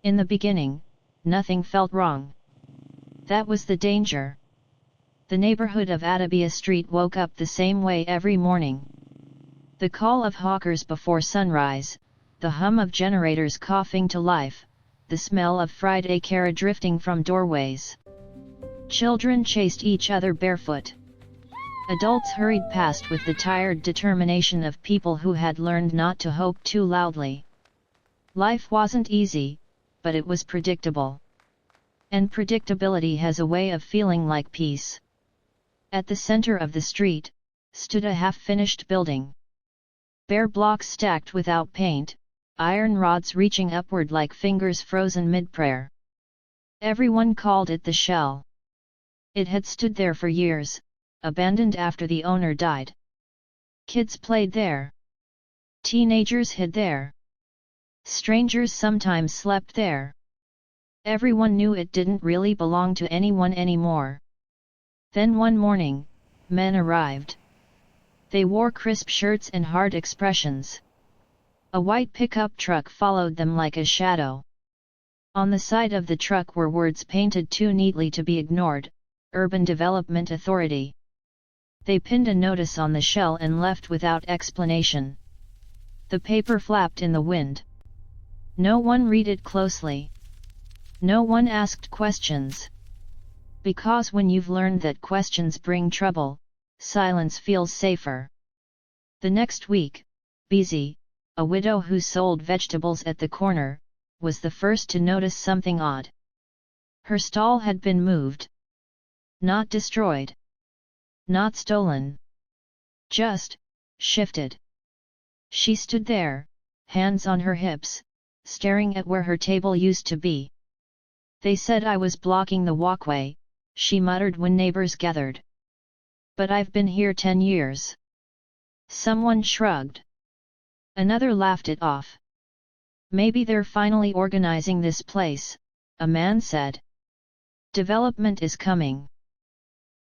In the beginning, nothing felt wrong. That was the danger. The neighborhood of Atabia Street woke up the same way every morning. The call of hawkers before sunrise, the hum of generators coughing to life, the smell of fried akara drifting from doorways. Children chased each other barefoot. Adults hurried past with the tired determination of people who had learned not to hope too loudly. Life wasn't easy, but it was predictable. And predictability has a way of feeling like peace. At the center of the street, stood a half-finished building. Bare blocks stacked without paint, iron rods reaching upward like fingers frozen mid-prayer. Everyone called it the Shell. It had stood there for years, abandoned after the owner died. Kids played there. Teenagers hid there. Strangers sometimes slept there. Everyone knew it didn't really belong to anyone anymore. Then one morning, men arrived. They wore crisp shirts and hard expressions. A white pickup truck followed them like a shadow. On the side of the truck were words painted too neatly to be ignored: Urban Development Authority. They pinned a notice on the shell and left without explanation. The paper flapped in the wind. No one read it closely. No one asked questions. Because when you've learned that questions bring trouble, silence feels safer. The next week, Beezy, a widow who sold vegetables at the corner, was the first to notice something odd. Her stall had been moved. Not destroyed. Not stolen. Just shifted. She stood there, hands on her hips, staring at where her table used to be. They said I was blocking the walkway, she muttered when neighbors gathered. But I've been here 10 years. Someone shrugged. Another laughed it off. Maybe they're finally organizing this place, a man said. Development is coming.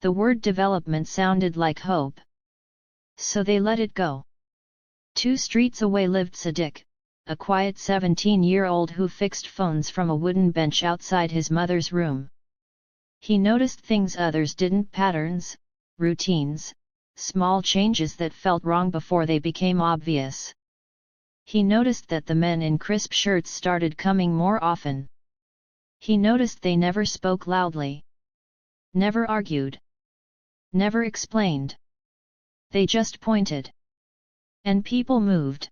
The word development sounded like hope. So they let it go. 2 streets away lived Sadiq, a quiet 17-year-old who fixed phones from a wooden bench outside his mother's room. He noticed things others didn't: patterns, routines, small changes that felt wrong before they became obvious. He noticed that the men in crisp shirts started coming more often. He noticed they never spoke loudly. Never argued. Never explained. They just pointed. And people moved.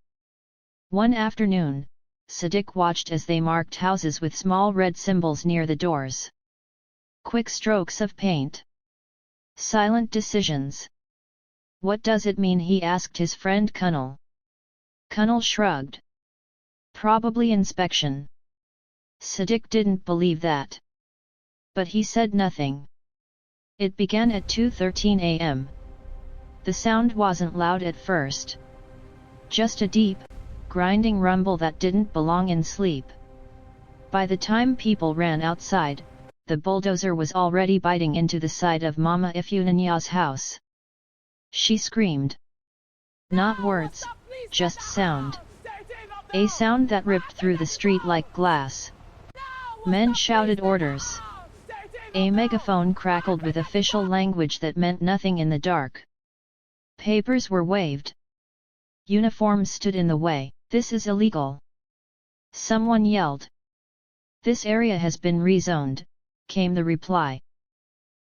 One afternoon, Sadiq watched as they marked houses with small red symbols near the doors. Quick strokes of paint. Silent decisions. What does it mean? He asked his friend Kunal. Kunal shrugged. Probably inspection. Sadiq didn't believe that. But he said nothing. It began at 2:13 a.m. The sound wasn't loud at first. Just a deep, grinding rumble that didn't belong in sleep. By the time people ran outside, the bulldozer was already biting into the side of Mama Ifunanya's house. She screamed. Not words, just sound. A sound that ripped through the street like glass. Men shouted orders. A megaphone crackled with official language that meant nothing in the dark. Papers were waved. Uniforms stood in the way. This is illegal. Someone yelled. This area has been rezoned, came the reply.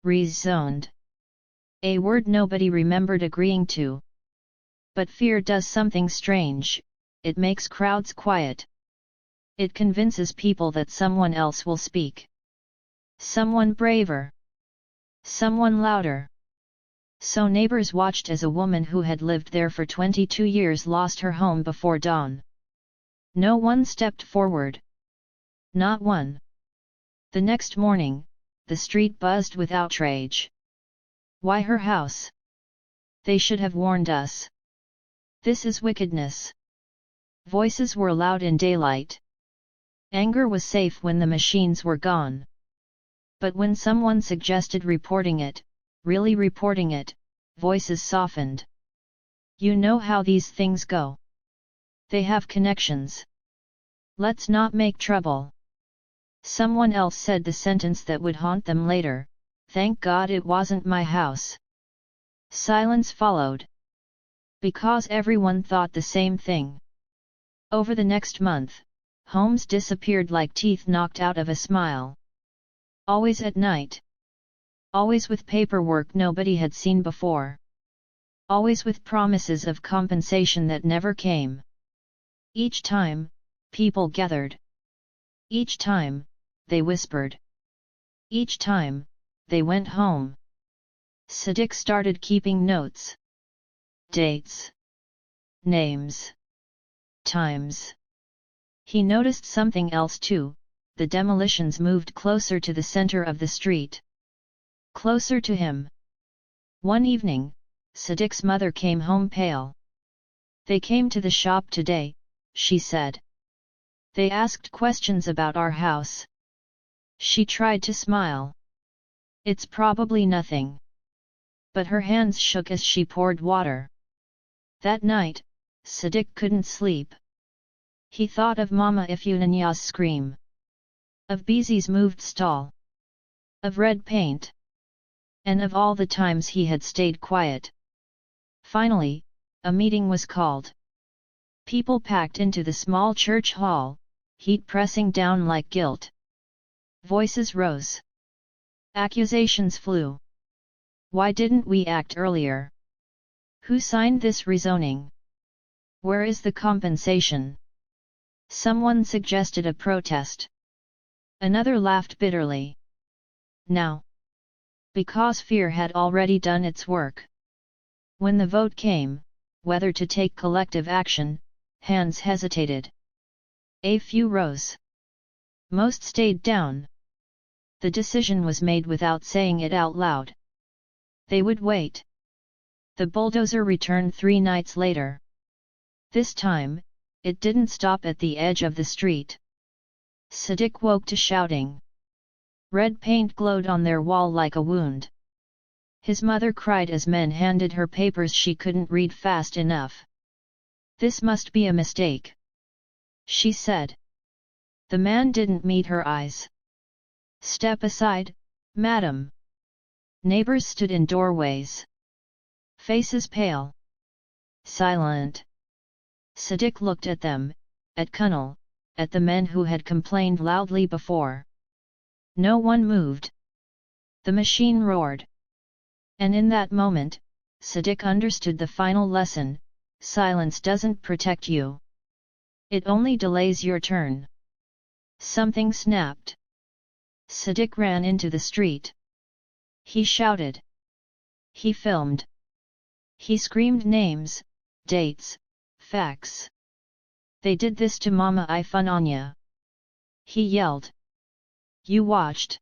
Rezoned. A word nobody remembered agreeing to. But fear does something strange: it makes crowds quiet. It convinces people that someone else will speak. Someone braver. Someone louder. So neighbors watched as a woman who had lived there for 22 years lost her home before dawn. No one stepped forward. Not one. The next morning, the street buzzed with outrage. Why her house? They should have warned us. This is wickedness. Voices were loud in daylight. Anger was safe when the machines were gone. But when someone suggested reporting it, really reporting it, voices softened. You know how these things go. They have connections. Let's not make trouble. Someone else said the sentence that would haunt them later, "Thank God it wasn't my house." Silence followed. Because everyone thought the same thing. Over the next month, homes disappeared like teeth knocked out of a smile. Always at night. Always with paperwork nobody had seen before. Always with promises of compensation that never came. Each time, people gathered. Each time, they whispered. Each time, they went home. Sadiq started keeping notes. Dates. Names. Times. He noticed something else too, the demolitions moved closer to the center of the street. Closer to him. One evening, Sadiq's mother came home pale. "They came to the shop today," she said. "They asked questions about our house." She tried to smile. "It's probably nothing." But her hands shook as she poured water. That night, Sadiq couldn't sleep. He thought of Mama Ifunanya's scream. Of Bizi's moved stall. Of red paint. And of all the times he had stayed quiet. Finally, a meeting was called. People packed into the small church hall, heat pressing down like guilt. Voices rose. Accusations flew. "Why didn't we act earlier? Who signed this rezoning? Where is the compensation?" Someone suggested a protest. Another laughed bitterly. Now. Because fear had already done its work. When the vote came, whether to take collective action, hands hesitated. A few rose. Most stayed down. The decision was made without saying it out loud. They would wait. The bulldozer returned 3 nights later. This time, it didn't stop at the edge of the street. Sadiq woke to shouting. Red paint glowed on their wall like a wound. His mother cried as men handed her papers she couldn't read fast enough. "This must be a mistake," she said. The man didn't meet her eyes. "Step aside, madam." Neighbors stood in doorways. Faces pale. Silent. Sadiq looked at them, at Kunal, at the men who had complained loudly before. No one moved. The machine roared. And in that moment, Sadiq understood the final lesson: silence doesn't protect you. It only delays your turn. Something snapped. Sadiq ran into the street. He shouted. He filmed. He screamed names, dates, facts. "They did this to Mama Ifunanya." He yelled. "You watched.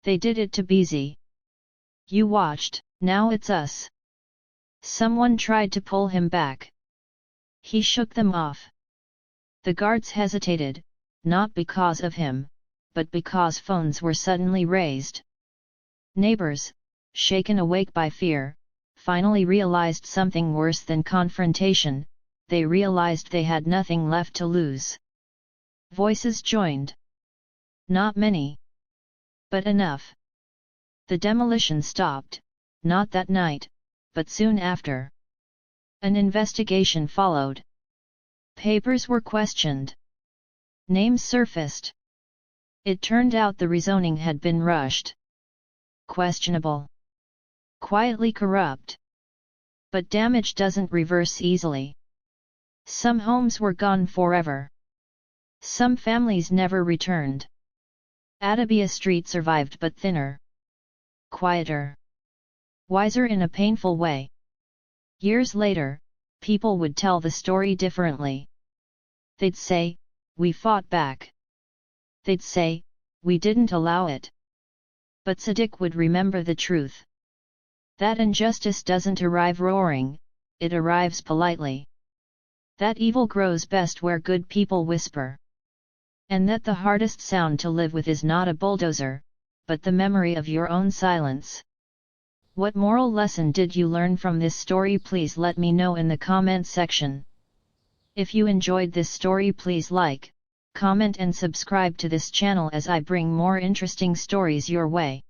They did it to Bizi. You watched, now it's us." Someone tried to pull him back. He shook them off. The guards hesitated, not because of him, but because phones were suddenly raised. Neighbors, shaken awake by fear, finally realized something worse than confrontation. They realized they had nothing left to lose. Voices joined. Not many. But enough. The demolition stopped, not that night, but soon after. An investigation followed. Papers were questioned. Names surfaced. It turned out the rezoning had been rushed. Questionable. Quietly corrupt. But damage doesn't reverse easily. Some homes were gone forever. Some families never returned. Atabia Street survived but thinner. Quieter. Wiser in a painful way. Years later, people would tell the story differently. They'd say, "We fought back." They'd say, "We didn't allow it." But Sadiq would remember the truth. That injustice doesn't arrive roaring, it arrives politely. That evil grows best where good people whisper. And that the hardest sound to live with is not a bulldozer, but the memory of your own silence. What moral lesson did you learn from this story? Please let me know in the comment section. If you enjoyed this story, please like, comment and subscribe to this channel as I bring more interesting stories your way.